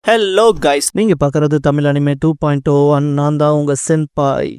Hello guys, நீங்க பார்க்கறது Tamil anime 2.0 நான் தான் உங்க சென்பாய்.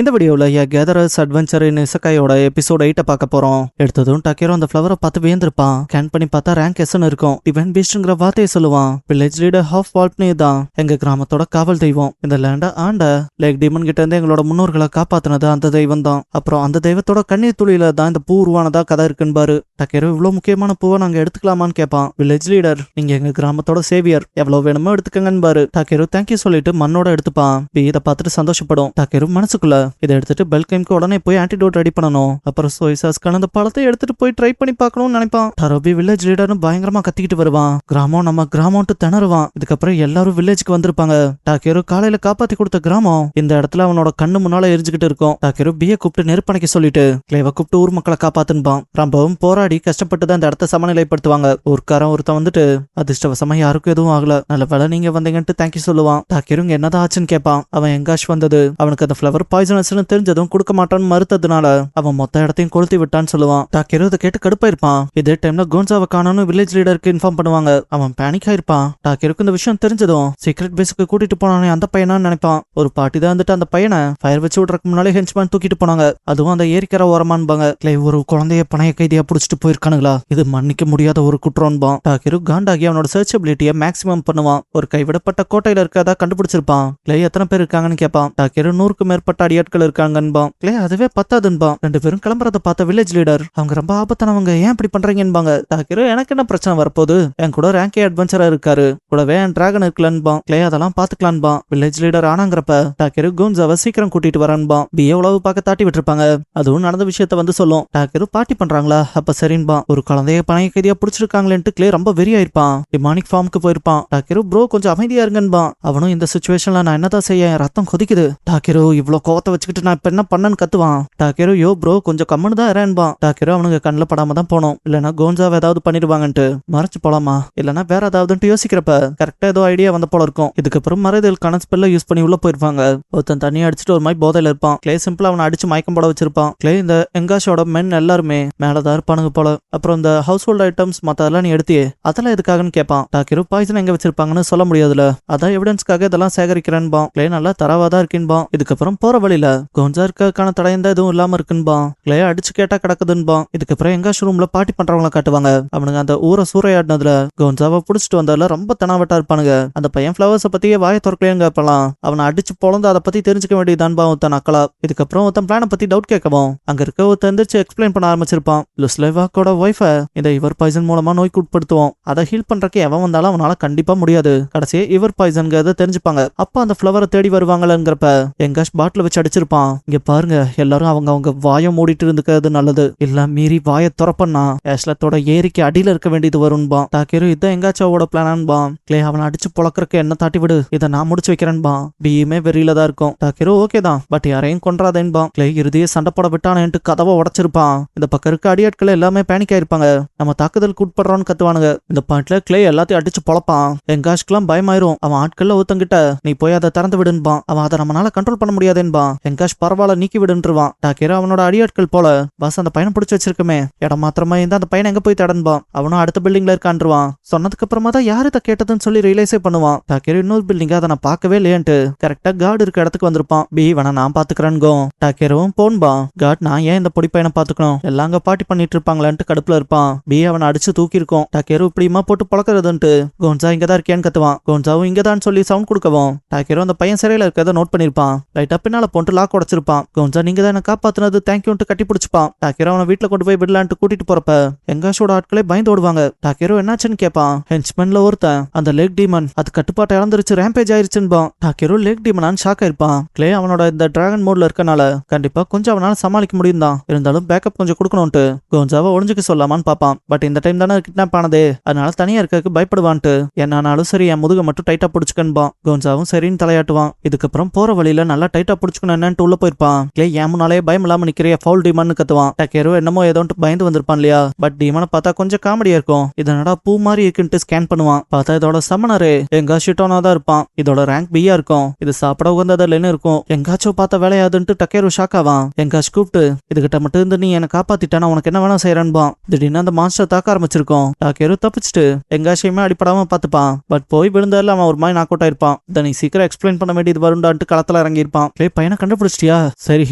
இந்த வீடியோவில் கேதரஸ் அட்வென்ச்சர் இன் இசக்காயோட எபிசோட் 8 பார்க்க போறோம். எடுத்ததும் டக்கேரோ அந்த ஃப்ளவரை பார்த்து வியந்திருப்பான். ஸ்கேன் பண்ணி பார்த்தா ரேங்க் எஸ்ன்னு இருக்கும். டிவைன் பீஸ்ட்ங்கிற வார்த்தையை சொல்லுவான். வில்லேஜ் லீடர் ஹாஃப் வால்ட்னே தான் எங்க கிராமத்தோட காவல் தெய்வம். இந்த லேண்ட ஆண்ட லேக் டீமன் கிட்ட இருந்து எங்களோட முன்னோர்களை காப்பாத்தினது அந்த தெய்வம் தான். அப்புறம் அந்த தெய்வத்தோட கண்ணீர் துளியில தான் இந்த பூ உருவானதா கதை இருக்குன்பாரு. டக்கேரோ இவ்வளவு முக்கியமான பூவை நாங்க எடுத்துக்கலாமான்னு கேட்பான். வில்லேஜ் லீடர், நீங்க எங்க கிராமத்தோட சேவியர், எவ்வளவு வேணுமோ எடுத்துக்கங்கன்னு டக்கேரோ தேங்க்யூ சொல்லிட்டு மண்ணோட எடுத்துப்பான். இதை பார்த்துட்டு சந்தோஷப்படும். டக்கேரோ மனசுக்குள்ள இதை எடுத்துட்டு பெல்கைம்க்கு உடனே போய் ஆன்டிடோட் ரெடி பண்ணணும். அப்புறம் சோய்சாஸ்க்கான அந்த பழத்தை எடுத்துட்டு போய் ட்ரை பண்ணி பார்க்கணும்னு நினைப்பான். டரோபி வில்லேஜ் லீடர்னு பயங்கரமா கத்திக்கிட்டு வருவான். கிராமம் நம்ம கிராமம்ட்டு திணறுவான். இதுக்கப்புறம் எல்லாரும் வில்லேஜ்க்கு வந்திருப்பாங்க. டாக்கேரோ காலையில காப்பாத்தி கொடுத்த கிராமம் இந்த இடத்துல அவனோட கண்ணு முன்னால எரிஞ்சுக்கிட்டு இருக்கும். டாக்கேரோ பிய கூப்பிட்டு நெருப்பணைக்க சொல்லிட்டு கிளேவ கூப்பிட்டு ஊர் மக்களை காப்பாத்துன்பான். ரொம்பவும் போராடி கஷ்டப்பட்டு தான் இந்த இடத்த சமநிலைப்படுத்துவாங்க. ஊர்க்காரன் ஒருத்தன் வந்துட்டு அதிர்ஷ்டவசமா யாருக்கும் எதுவும் ஆகல, நல்ல வேலை நீங்க வந்தீங்கன்ட்டு தேங்க்யூ சொல்லுவான். டாக்கேரோ என்னதான் ஆச்சுன்னு கேட்பான். அவன் எங்காஷ் வந்தது, அவனுக்கு அந்த ஃபிளவர் பாய்சனஸ் தெரிஞ்சதும் கொடுக்க மாட்டான்னு மறுத்ததுனால அவன் மொத்த இடத்தையும் கொளுத்தி விட்டான்னு சொல்லுவான். டாக்கேரோ இதை கேட்டு கடுப்பாயிருப்பான். இதே டைம்ல கோன்சாவை காணோம்னு வில்லேஜ் லீடருக்கு இன்ஃபார்ம் பண்ணுவாங்க. அவன் பேனிக் ஆயிருப்பான். டாக்கேருக்கு இந்த விஷயம் தெரிஞ்சதும் சீக்ரெட் பேஸுக்கு கூட்டிட்டு போனானே அந்த பையனான்னு நினைப்பான். ஒரு பாட்டி தான் வந்துட்டு அந்த பையனை ஃபயர் வச்சு விடுறதுக்கு முன்னாலே ஹென்ச்மேன் தூக்கிட்டு போனாங்க. அதுவும் அந்த ஏரிக்கரை ஓரமான்பாங்க. ஒரு குழந்தைய பணைய கைதியா புடிச்சிட்டு போயிருக்கானுங்களா, இது மன்னிக்க முடியாத ஒரு குற்றம்பான். டாக்கேரு காண்டாகி அவனோட சர்ச்சபிலிட்டியை மேக்ஸிமம் பண்ணுவான். ஒரு கைவிடப்பட்ட கோட்டையில இருக்கதா கண்டுபிடிச்சிருப்பான். எத்தனை பேர் இருக்காங்கன்னு கேட்பான். டாக்கேரு 100க்கு மேற்பட்ட அடியாட்கள் இருக்காங்கன்பான். அதுவே பத்தாதுன்பான். 2 பேரும் கிளம்புறத பார்த்த வில்லேஜ் லீடர், அவங்க ரொம்ப ஆபத்தானவங்க, ஏன் இப்படி பண்றீங்கன்பாங்க. டாக்கேரோ எனக்கு என்ன பிரச்சனை வரப்போகுது, என் கூட ரேங்கே அட்வென்ச்சரா இருக்காரு, கூடவே என் டிராகன் இருக்கலன்பான். அதெல்லாம் பாத்துக்கலான்பான். வில்லேஜ் லீடர் ஆனாங்கிறப்ப டாக்கேரோ கோன்சாவை சீக்கிரம் கூட்டிட்டு வரான்பான். பிஏ உளவு பார்க்க தாட்டி விட்டுருப்பாங்க. அதுவும் நடந்த விஷயத்த வந்து சொல்லும். டாக்கேரோ பார்ட்டி பண்றாங்களா, அப்ப சரின்பான். ஒரு குழந்தைய பணைய கைதியா புடிச்சிருக்காங்களேன்ட்டு கிளே ரொம்ப வெறியாயிருப்பான். டிமானிக் ஃபார்முக்கு போயிருப்பான். டாக்கேரோ ப்ரோ கொஞ்சம் அமைதியா இருங்கன்பான். அவனும் இந்த சிச்சுவேஷன்ல நான் என்னதான் செய்ய, ரத்தம் கொதிக்குது. டாக்கேரோ இவ்வளவு கோவத்தை வச்சுக்கிட்டு நான் இப்ப என்ன பண்ணன்னு கத்துவான். டாக்கேரோ யோ ப்ரோ கொஞ்சம் கம்முன்னு தான் இறன்பான். டாக்கேரோ அவனுக்கு கண்ணில் படாம தான் போனோம், இல்லைன்னா கோன்சாவை ஏதாவது பண்ணிடுவாங்கன்ட்டு மறைச்சு போலாமா இல்லைன்னா வேற ஏதாவதுன்ட்டு யோசிக்கிறப்ப கரெக்டா ஏதோ ஐடியா வந்த போல இருக்கும். இதுக்கப்புறம் மறைதலுக்கான ஸ்பெல்ல யூஸ் பண்ணி உள்ள போயிருப்பாங்க. ஒருத்தன் தண்ணி அடிச்சுட்டு ஒரு மாதிரி போதையில இருப்பான். கிளே சிம்பிளா அவனை அடிச்சு மயக்கம் போட வச்சிருப்பான். கிளே இந்த எங்காஷோட மென் எல்லாருமே மேலதான் இருப்பானுங்க போல. அப்புறம் இந்த ஹவுஸ் ஹோல்ட் ஐட்டம்ஸ் மத்ததெல்லாம் நீ எடுத்தியே, அதெல்லாம் எதுக்காகன்னு கேட்பான். டாக்கேரோ பாய்சன் எங்க வச்சிருப்பாங்கன்னு சொல்ல முடியாதுல, அதான் எவிடன்ஸ்க்காக இதெல்லாம் சேகரிக்கிறேன்பான். கிளே நல்லா தரவாதான் இருக்கேன்பான். இதுக்கப்புறம் போற வழியில கோன்சா இருக்கான தடையந்த எதுவும் இல்லாம இருக்குன்பான். கிளேயா அடிச்சு கேட்டா கிடக்குதுன்பான். இதுக்கப்புறம் எங்காஷ் ரூம்ல பார்ட்டி பண்றவங்கள காட்டுவாங்க. அவனுங்க அந்த ஊரை சூறையாடினதுல கோன்சாவை புடிச்சிட்டு வந்ததுல ரொம்ப தெனாவட்டா இருப்பானுங்க. அந்த பையன் ஃபிளவர்ஸை பத்தியே வாய திறக்கலையும் கேட்பலாம். அவனை அடிச்சு பொழந்து அதை பத்தி தெரிஞ்சுக்க வேண்டியதான்பா ஒருத்தன் அக்கலா. இதுக்கப்புறம் ஒருத்தன் பிளானை பத்தி டவுட் கேட்கவும் அங்க இருக்க ஒருத்தன் எந்திரிச்சு எக்ஸ்பிளைன் பண்ண ஆரம்பிச்சிருப்பான். லுஸ்லேவாக்கோட ஒய்ஃப இந்த இவர் பாய்சன் மூலமா நோய்க்கு உட்படுத்துவோம், அதை ஹீல் பண்றதுக்கு எவன் வந்தாலும் அவனால கண்டிப்பா முடியாது. கடைசியே இவர் பாய்சன்கிறத தெரிஞ்சுப்பாங்க. அப்ப அந்த ஃபிளவரை தேடி வருவாங்களங்கிறப்ப எங்காஷ் பாட்டில் வச்சு அடிச்சிருப்பான். இங்க பாருங்க, எல்லாரும் அவங்க வாயை மூடிட்டு இருந்துக்கிறது நல்லது, இல்ல மீறி வாயை துறப்பண்ணா ஏஷ்லத்தோட ஏரிக்கு அடியில இருக்க வேண்டியது வரும்பான். டாக்கேரோ இதான் எங்காச்சாவோட பிளானான்பான். கிளே அவனை அடிச்சு பொழக்கிறக்கு என்ன தாட்டி விடு, இதை நான் முடிச்சு வைக்கிறேன்பான். பியுமே வெறியில தான் இருக்கும். டாக்கேரோ ஓகே தான், பட் யாரையும் கொன்றாதேன்பான். கிளே இறுதியே சண்டை போட விட்டானேன்ட்டு கதவை உடைச்சிருப்பான். இந்த பக்கம் இருக்க அடியாட்கள் எல்லாமே பேனிக் ஆயிருப்பாங்க. நம்ம தாக்குதலுக்கு உட்படுறோம்னு கத்துவானுங்க. இந்த பாயிண்ட்ல கிளே எல்லாத்தையும் அடிச்சு பொழப்பான். எங்காஷ்க்குலாம் பயமாயிரும். அவன் ஆட்கள்ல ஒருத்தங்கிட்ட நீ போய் அதை திறந்து விடுன்பான். அவன் அதை நம்மளால கண்ட்ரோல் பண்ண முடியாதேன்பான். எங்காஷ் பரவாயில்ல நீக்கி விடுன்றுவான். டாக்கேரோ அவனோட அடியாட்கள் போல பஸ் அந்த பையனை பிடிச்சி வச்சிருக்கமே, இடம் மாத்திரமா இருந்தா அந்த பையனை எங்க போய் தடன்பான். அவனும் அடுத்த பில்டிங்ல இருக்கான்றுவான். சொன்னதுக்கு அப்புறமா தான் யாரு இதை கேட்டதுன்னு சொல்லி ரியலைஸே பண்ணுவான். டாக்கேரோ இன்னொரு பில்டிங் அதை நான் பார்க்கவே இல்லையன்ட்டு கரெக்டா கார்டு இருக்க இடத்துக்கு வந்திருப்பான். பி வேணா நான் பாத்துக்கிறேன்கோ. டாக்கேரோவும் போன்பா. கார்டு நான் ஏன் இந்த பொடி பையனை பாத்துக்கணும், எல்லாம் அங்க பாட்டி பண்ணிட்டு இருப்பாங்களான்ட்டு கடுப்புல இருப்பான். பி அவனை அடிச்சு தூக்கி இருக்கும். டாக்கேரோ இப்படிமா போட்டு பழக்கிறதுன்ட்டு கோன்சா இங்கதான் இருக்கேன்னு கத்துவான். கோன்சாவும் இங்கதான் சொல்லி சவுண்ட் கொடுக்கவும் டாக்கேரோ அந்த பையன் சிறையில இருக்கிறத நோட் பண்ணிருப்பான். லைட்டா பின்னால போட்டு லாக் உடைச்சிருப்பான். கோன்சா நீங்க தான் என்ன காப்பாத்துனது தேங்க்யூன்ட்டு கட்டி பிடிச்சிப்பான். டாக்கேரோ அவனை வீட்டுல கொண்டு போய் விடலான்ட்டு கூட்டிட்டு போறப்ப எங்காஷோட ஆட்களே பயந்து ஓடுவாங்க. டாக்கேரோ என்னாச்சுன்னு கேட்பான். ஹென்ச்மேன்ல ஒருத்தன் அந்த லேக் டீமன் அது கட்டுப்பாட்டை இழந்துருச்சு, ரேம்பேஜ் ஆயிருச்சுன்பான். டாக்கேரோ லேக் டீமனான்னு ஷாக் ஆயிருப்பான். கிளே அவனோட இந்த டிராகன் மோட்ல இருக்கனால கண்டிப்பா கொஞ்சம் அவனால சமாளிக்க முடியும் தான், இருந்தாலும் பேக்கப் கொஞ்சம் கொடுக்கணும்ட்டு கோன்சாவை ஒழிஞ்சுக்க சொல்லாமான்னு பாப்பான். பட் இந்த டைம் தானே கிட்னாப் ஆனதே, அதனால தனியா இருக்க பயப்படுவான்ட்டு என்னானாலும் சரி என் முதுக மட்டும் டைட்டா பிடிச்சுக்கன்பான். கோன்சாவும் சரின்னு தலையாட்டுவான். இதுக்கப்புறம் போற வழியில நல்லா டைட்டா பிடிச்சுக்கணும் காரணம் என்னன்னு உள்ள போயிருப்பான். கிளே ஏன் முன்னாலே பயம் இல்லாம நிக்கிறிய ஃபவுல் டீமன் கத்துவான். டக்கேரோ என்னமோ ஏதோ பயந்து வந்திருப்பான் இல்லையா. பட் டீமனை பார்த்தா கொஞ்சம் காமெடியா இருக்கும். இதனடா பூ மாதிரி இருக்குன்ட்டு ஸ்கேன் பண்ணுவான். பார்த்தா இதோட சமனரு எங்க ஷிட்டோனா தான் இருப்பான். இதோட ரேங்க் பியா இருக்கும். இது சாப்பிட உகந்ததில்லைன்னு இருக்கும். எங்காச்சும் பார்த்த வேலையாதுன்ட்டு டக்கேரோ ஷாக் ஆவான். எங்காச்சு கூப்பிட்டு இதுகிட்ட மட்டும் இருந்து நீ என்ன காப்பாத்திட்டானா உனக்கு என்ன வேணா செய்யறான்பா. திடீர்னு அந்த மாஸ்டர் தாக்க ஆரம்பிச்சிருக்கோம். டக்கேரோ தப்பிச்சுட்டு எங்காச்சுமே அடிப்படாம பாத்துப்பான். பட் போய் விழுந்தால அவன் ஒரு மாதிரி நாக் அவுட் ஆயிருப்பான். இதை நீ சீக்கிரம் எக்ஸ்பிளைன் பண்ண வேண்டியது வருண்டான்ட்டு களத்துல இறங்கியிருப்பான். பையனை கண்டுபிடிச்சிட்டியா? சரி,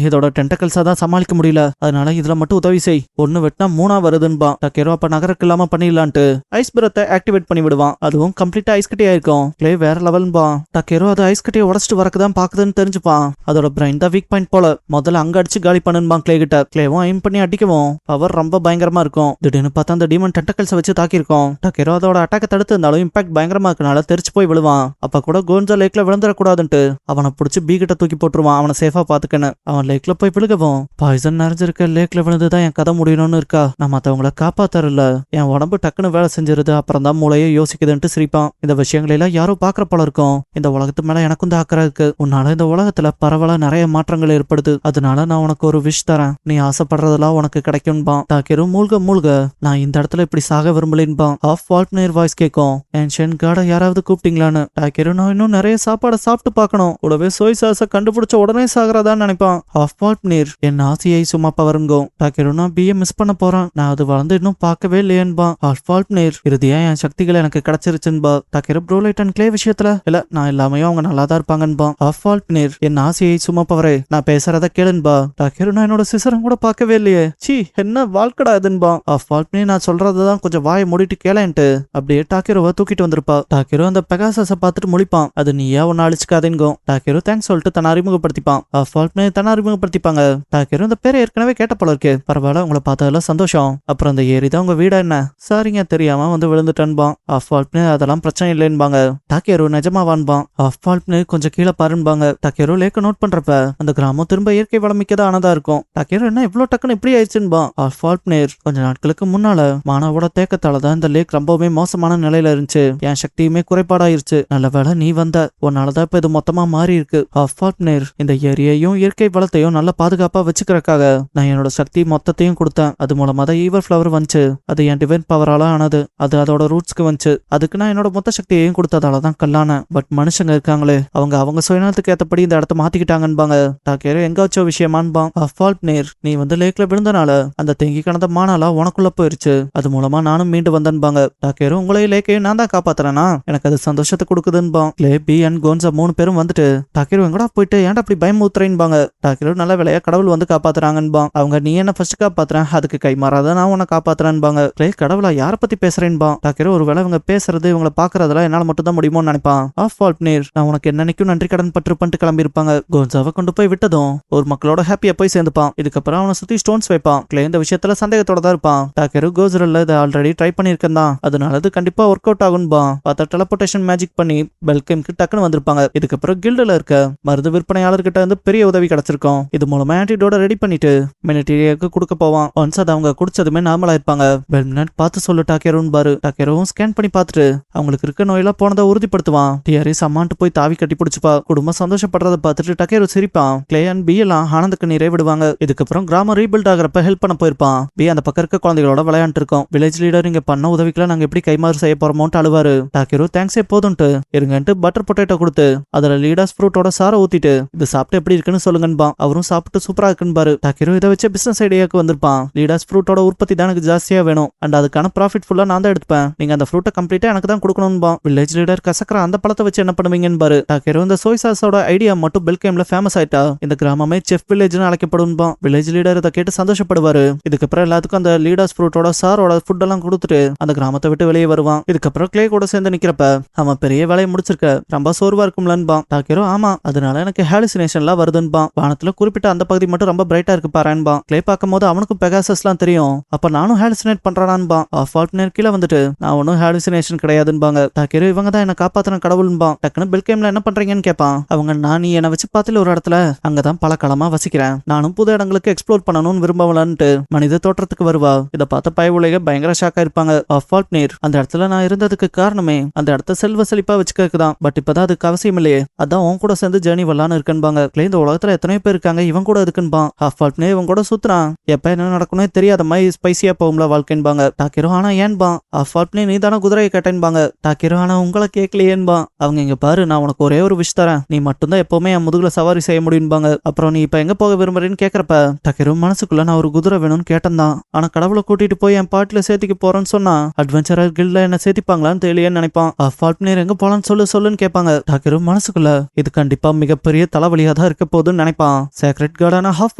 இதோட டென்டக்கல்ஸா தான் சமாளிக்க முடியல. அதனால இதுல மட்டும் உதவி செய். ஒன்னு வெட்டினா 3 வருதுன்பா. டக்கேரோ அப்ப நகருக்கு இல்லாம பண்ணிடலான்ட்டு ஐஸ் பிரத்தை ஆக்டிவேட் பண்ணி விடுவான். அதுவும் கம்ப்ளீட்டா ஐஸ் கட்டியா இருக்கும். கிளே வேற லெவல்பா. டக்கேரோ அது ஐஸ் கட்டியை உடச்சிட்டு வரக்குதான் பாக்குதுன்னு தெரிஞ்சுப்பான். அதோட பிரைன் தான் வீக் பாயிண்ட் போல. முதல்ல அங்க அடிச்சு காலி பண்ணுபான் கிளே கிட்ட. கிளேவும் ஐம் பண்ணி அடிக்கவும் பவர் ரொம்ப பயங்கரமா இருக்கும். திடீர்னு பார்த்தா அந்த டீமன் டென்டக்கல்ஸ் வச்சு தாக்கியிருக்கோம். டக்கேரோ அதோட அட்டாக்க தடுத்து இருந்தாலும் இம்பாக்ட் பயங்கரமா இருக்கனால தெரிச்சு போய் விழுவான். அப்ப கூட கோன்சா லேக்ல விழுந்துடக்கூடாதுன்ட்டு அவனை பிடிச்சி பி கிட்ட தூக்கி போட்டுருவான். அவனை சேஃபா பாத்துக்கன்னு. அவன் லேக்ல போய் விழுகவும் பாய்சன் நிறைஞ்சிருக்க லேக்ல விழுந்துதான் என் கதை முடியணும்னு இருக்கா. நான் மத்தவங்களை காப்பாத்தரல. என் உடம்பு டக்குன்னு வேலை செஞ்சிருது. அப்புறம் தான் மூளையே யோசிக்குதுன்ட்டு சிரிப்பான். இந்த விஷயங்களெல்லாம் யாரோ பாக்குற போல இருக்கும். இந்த உலகத்து மேல எனக்கும் தான் அக்கறை இருக்கு. உன்னால இந்த உலகத்துல பரவலா நிறைய மாற்றங்கள் ஏற்படுது. அதனால நான் உனக்கு ஒரு விஷ் தரேன். நீ ஆசைப்படுறதெல்லாம் உனக்கு கிடைக்கும்பான். டாக்கேரும் மூழ்க நான் இந்த இடத்துல இப்படி சாக விரும்பலேன்பான். ஆஃப் வால்ட்னர் வாய்ஸ் கேட்கும். ஏன்ஷியன் கார்டை யாராவது கூப்பிட்டீங்களான்னு. டாக்கேரும் நான் இன்னும் நிறைய சாப்பாடை சாப்பிட்டு பார்க்கணும். கூடவே சோய் சாஸை கண்டுபிடிச்ச உடனே சாகிறதான்னு நினைப்பான். ஆஃப் வால்ட்னர் என் ஆசையை சும்மா பவருங்கோ. டாக்கேரும் நான் பிஏ மிஸ் பண்ண போறேன். நான் அது வளர்ந்து இன்னும் பார்க்கவே இல்லையன்பா. ஆஃப் வால்ட்னர் இறுதியா என் சக்திகள் எனக்கு கிடைச்சிருச்சுன்பா. டாக்கேரும் ப்ரோலைட் அண்ட் கிளே விஷயத்துல இல்ல நான் எல்லாமே அவங்க நல்லா தான் இருப்பாங்கன்பா. ஆஃப் வால்ட்னர் என் ஆசையை சும்மா பவரே நான் பேசுறத கேளுன்பா. டாக்கேரும் நான் என்னோட சிசரம் கூட பார்க்கவே இல்லையே. சி என்ன வாழ்க்கடா இதுன்பா. ஆஃப் வால்ட்னர் நான் சொல்றதுதான் கொஞ்சம் வாயை மூடிட்டு கேளேன்ட்டு அப்படியே டாக்கேரோவை தூக்கிட்டு வந்திருப்பா. டாக்கேரோ அந்த பெகாசஸை பார்த்துட்டு முழிப்பான். அது நீயா ஒன்னு அழிச்சுக்காதேங்கோ. டாக்கேரோ தேங்க்ஸ் சொல்லிட்டு தன்னை அறிமுகப்படுத்திப்பான். ஆஃப் வால்ட்னர் தன்னை அறிமுகப்படுத்திப்பாங்க. டாக்கேரோ இந்த பேரை ஏற்கனவே கேட்ட போல இருக்கு. பரவாயில்ல, உங்களை பார்த்ததுல சந்தோஷம். அப்புறம் அந்த ஏரி தான் உங்க வீடா என்ன? சாரிங்க தெரியாம வந்து விழுந்துட்டேன்பான். ஆஃப் வால்ட்னர் அதெல்லாம் பிரச்சனை இல்லைன்பாங்க. டாக்கேரோ நிஜமாவான்பான். ஆஃப் வால்ட்னர் கொஞ்சம் கீழே பாருன்பாங்க. டாக்கேரோ லேக்க நோட் பண்றப்ப அந்த கிராமம் திரும்ப இயற்கை வளமிக்கதான் ஆனதா இருக்கும். டாக்கேரோ என்ன இவ்வளவு டக்குன்னு இப்படி ஆயிடுச்சுன்பான். ஆஃப் வால்ட்னர் கொஞ்ச நாட்களுக்கு முன்னால மானவோட தேக்கத்தாலதான் இந்த லேக் ரொம்பவுமே மோசமான நிலையில இருந்துச்சு. என் சக்தியுமே குறைபாடாயிருச்சு. நல்ல வேளை நீ வந்த. உன்னாலதான் இப்ப இது மொத்தமா மாறி இருக்கு. ஆஃப் வால்ட்னர் இந்த ஏரியையும் இயற்கை வளத்தையும் நல்லா பாதுகாப்பா வச்சுக்கிறக்காக நான் என்னோட சக்தி மொத்தத்தையும் கொடுத்தேன். அது மூலமா தான் ஈவர் ஃபிளவர் வந்துச்சு. அது என் டிவைன் பவரால ஆனது. அது அதோட ரூட்ஸ்க்கு வந்துச்சு. அதுக்கு நான் என்னோட மொத்த சக்தியையும் கொடுத்ததாலதான் கல்லான. பட் மனுஷங்க இருக்காங்களே அவங்க சுயநலத்துக்கு ஏத்தபடி இந்த இடத்த மாத்திக்கிட்டாங்கன்பாங்க. டாக்கேரோ எங்க வச்ச விஷயமான்பான். ஆஃப் வால்ட்னர் நீ வந்து லேக்ல விழுந்தனால அந்த தேங்கி கிடந்த மானாலா உனக்குள்ள போயிருச்சு. அது மூலமா நானும் மீண்டு வந்தேன்பாங்க. டாக்கேரோ உங்களையும் லேக்கையும் நான் தான் காப்பாத்துறேனா எனக்கு அது சந்தோஷத்தை கொடுக்குதுன்பான். கிளே பி அண்ட் கோன்சா 3 பேரும் வந்துட்டு டாக்கேரோ எங்கடா போயிட்டு ஏன்டா அப்படி பயமுத்துறேன்பாங்க. டாக்கேரோ நல்ல வேலையா கடவுள் வந்து காப்பாத்துறாங்கன்பான். அவங்க நீ என்ன ஃபர்ஸ்ட் காப்பாத்துறேன் அதுக்கு கை மாறாத நான் உன்னை காப்பாத்துறேன்பாங்க. கிளே கடவுளா யார பத்தி பேசுறேன்பான். டாக்கேரோ ஒருவேளை இவங்க பேசுறது இவங்களை பாக்குறதுல என்னால மட்டும் தான் முடியுமோன்னு நினைப்பான். ஆஃப் வால்ட்னர் நான் உனக்கு என்னைக்கும் நன்றி கடன் பட்டிருப்பேன்ட்டு கிளம்பி இருப்பாங்க. கோன்சாவை கொண்டு போய் விட்டதும் ஒரு மக்களோட ஹாப்பியா போய் சேர்ந்துப்பான். இதுக்கப்புறம் அவனை சுத்தி ஸ்டோன்ஸ் வைப்பான். கிளே இந்த விஷயத்துல சந்தேகத்தோட தான் இருப்பான். டாக்கேரோ கோஸ்ரல்ல இதை ஆல்ரெடி ட்ரை பண்ணிருக்கேன் தான். அதனால அது கண்டிப்பா ஒர்க் அவுட் ஆகும்பா. பார்த்தா டெலபோர்டேஷன் மேஜிக் பண்ணி பெல்கேம்க்கு டக்குன்னு வந்திருப்பாங்க. இதுக்கப்புறம் கில்டுல இருக்க மருந்து விற்பனையாளர்கிட்ட இருந்து பெரிய உதவி கிடைச்சிருக்கும். இது மூலமா ஆன்டிடோட ரெடி பண்ணிட்டு மினிட்டீரியாக்கு கொடுக்க போவான். ஒன்ஸ் அதை அவங்க குடிச்சதுமே நார்மலா இருப்பாங்க. பெல்மினட் பார்த்து சொல்லு டாக்கேரோன்னு பாரு. டாக்கேரோவும் ஸ்கேன் பண்ணி பார்த்துட்டு அவங்களுக்கு இருக்க நோயெல்லாம் போனதை உறுதிப்படுத்துவான். டிஆர்எஸ் அம்மான்ட்டு போய் தாவி கட்டி பிடிச்சுப்பா. குடும்பம் சந்தோஷப்படுறத பார்த்துட்டு டாக்கேரோ சிரிப்பான். கிளே அண்ட் பி எல்லாம் ஆனந்துக்கு நீரே விடுவாங்க. இதுக்கப்புறம் கிராமம் ரீபில்ட் ஆகிறப்ப ஹெல்ப் பண்ண போயிருப்பான். பி அந்த பக்கம் இருக்க குழந்தைகளோட விளையாண்டு இருக்கோம். வில்லேஜ் லீடர் இங்க பண்ண உதவிக்குள்ள நாங்க எப்படி கைமாறு செய்ய போறோமோன்ட்டு அழுவாரு. டாக்கேரோ தேங்க்ஸே போதும்ட்டு இருங்கன்ட்டு பட்டர் பொட்டேட்டோ கொடுத்து அதுல லீடர்ஸ் ஃப்ரூட்டோட சாரை ஊத்திட்டு இது சாப்பிட்டு எப்படி இருக்குன்னு சொல்லுங்கன்பான். அவரும் சாப்பிட்டு சூப்பரா இருக்குன்னு பாரு. டாக்கேரோ இதை வச்சு பிசினஸ் ஐடியாக்கு வந்திருப்பான். லீடர்ஸ் ஃப்ரூட்டோட உற்பத்தி தான் எனக்கு ஜாஸ்தியா வேணும் அண்ட் அதுக்கான ப்ராஃபிட் ஃபுல்லா நான் தான் எடுப்பேன். நீங்க அந்த ஃப்ரூட்டை கம்ப்ளீட்டா எனக்கு தான் கொடுக்கணும்பா. வில்லேஜ் லீடர் கசக்கற அந்த பழத்தை வச்சு என்ன பண்ணுவீங்கன்னு பாரு. டாக்கேரோ இந்த சோய் சாஸோட ஐடியா மட்டும் பெல்கேம்ல ஃபேமஸ் ஆயிட்டா இந்த கிராமமே செஃப் வில்லேஜ்னு அழைக்கப்படும்பா. வில்லேஜ் லீடர் இதை கேட்டு சந்தோஷப்படுவாரு. இதுக்கப்புறம் எல்லாத்துக்கும் அந்த லீடர்ஸ் ஃப்ரூட்டோட சாரோட ஃபுட் எல்லாம் கொடுத்துட்டு அந்த கிராமத்தை விட்டு வெளியே வருவான். இதுக்கப்புறம் கிளே கூட சேர்ந்து நிக்கிறப்ப அவன் பெரிய வேலையை முடிச்சிருக்க ரொம்ப சோர்வா இருக்கும்லன்பான். டாக்கேரோ ஆமா அதனால எனக்கு ஹாலுசினேஷன்லாம் வருதுன்பான். வானத்துல குறிப்பிட்ட அந்த பகுதி மட்டும் ரொம்ப பிரைட்டா இருக்கு பாருன்பான். கிளே பார்க்கும் போது அவனுக்கும் பெகாசஸ்லாம் தெரியும். அப்ப நானும் ஹாலுசினேட் பண்றானான்பான். ஆஃப் வால்ட்னர் கீழே வந்துட்டு நான் ஒன்னும் ஹாலுசினேஷன் கிடையாதுன்பாங்க. டாக்கேரோ இவங்க தான் என்ன காப்பாத்தின கடவுள்பான். டக்குன்னு பெல்கேம்ல என்ன பண்றீங்கன்னு கேட்பான். அவங்க நான் நீ என்ன வச்சு பார்த்துல ஒரு இடத்துல அங்கதான் பல காலமா வசிக்கிறேன். நானும் புது இடங்களுக்கு எக்ஸ்ப்ளோர் பண்ணணும்னு விரும்பவலான்ட்டு மனித தோற்றத்துக்கு வருவா. இதை பார்த்த பயவுலைக பயங்கர ஷாக்கா இருப்பாங்க. ஆஃப் வால்ட்னர் அந்த இடத்துல நான் இருந்ததுக்கு காரணமே அந்த இடத்த செல்வ செழிப்பா வச்சுக்கிறதுதான். பட் இப்பதான் அதுக்கு அவசியம் இல்லையே. அதான் உன் கூட சேர்ந்து ஜேர்னி வரலான்னு இருக்கன்பாங்க. மக்களே இந்த உலகத்துல எத்தனை பேர் இருக்காங்க, இவன் கூட இருக்குன்பான். ஹாஃப் வால்ப்னே இவன் கூட சுத்துறான், எப்ப என்ன நடக்கணும்னே தெரியாத மாதிரி ஸ்பைசியா போகும்ல வாழ்க்கைன்பாங்க. டாக்கிரோ ஆனா ஏன்பா, ஹாஃப் வால்ப்னே நீ தானே குதிரையை கேட்டேன்பாங்க. டாக்கிரோ ஆனா உங்களை கேட்கலையேன்பா. அவங்க இங்க பாரு, நான் உனக்கு ஒரே ஒரு விஷ் தரேன், நீ மட்டும்தான் எப்பவுமே என் முதுகுல சவாரி செய்ய முடியும்பாங்க. அப்புறம் நீ இப்ப எங்க போக விரும்புறேன்னு கேக்குறப்ப டாக்கிரோ மனசுக்குள்ள நான் ஒரு குதிரை வேணும்னு கேட்டேன்தான், ஆனா கடவுளை கூட்டிட்டு போய் என் பாட்டில சேர்த்திக்க போறேன்னு சொன்னா அட்வென்ச்சரர் கில்ட்ல என்ன சேர்த்திப்பாங்களான்னு தெரியலையேன்னு நினைப்பான். ஹாஃப் வால்ப்னே எங்க போலான்னு சொல்லுன்னு கேட்பாங்க. டாக்கிரோ மனசுக்குள்ள இது கண்டிப்பா மிகப்பெரிய தலைவலியா தான் இருக்க போகுதுன்னு நினைப்பான். சேக்ரெட் கார்டான ஹாஃப்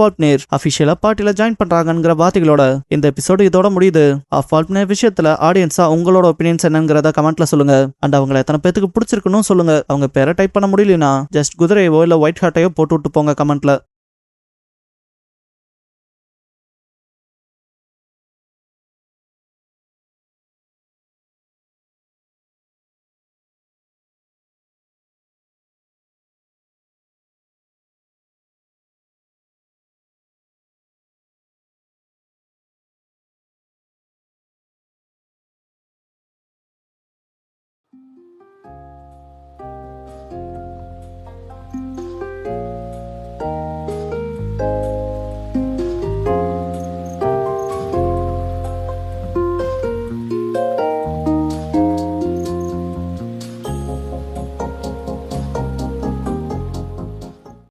வால்ப்னேர் அபிஷியலா பார்ட்டில ஜாயின் பண்றாங்கங்கிற வார்த்தைகளோட இந்த எபிசோடு இதோட முடியுது. ஹாஃப் வால்ப்னேர் விஷயத்துல ஆடியன்ஸா உங்களோட ஒப்பீனியன்ஸ் என்னங்கிறத கமெண்ட்ல சொல்லுங்க. அண்ட் அவங்களை எத்தனை பேத்துக்கு பிடிச்சிருக்குன்னு சொல்லுங்க. அவங்க பேரை டைப் பண்ண முடியலனா ஜஸ்ட் குதிரையோ இல்ல ஒயிட் ஹார்ட்டையோ போட்டு விட்டு போங்க கமெண்ட்ல.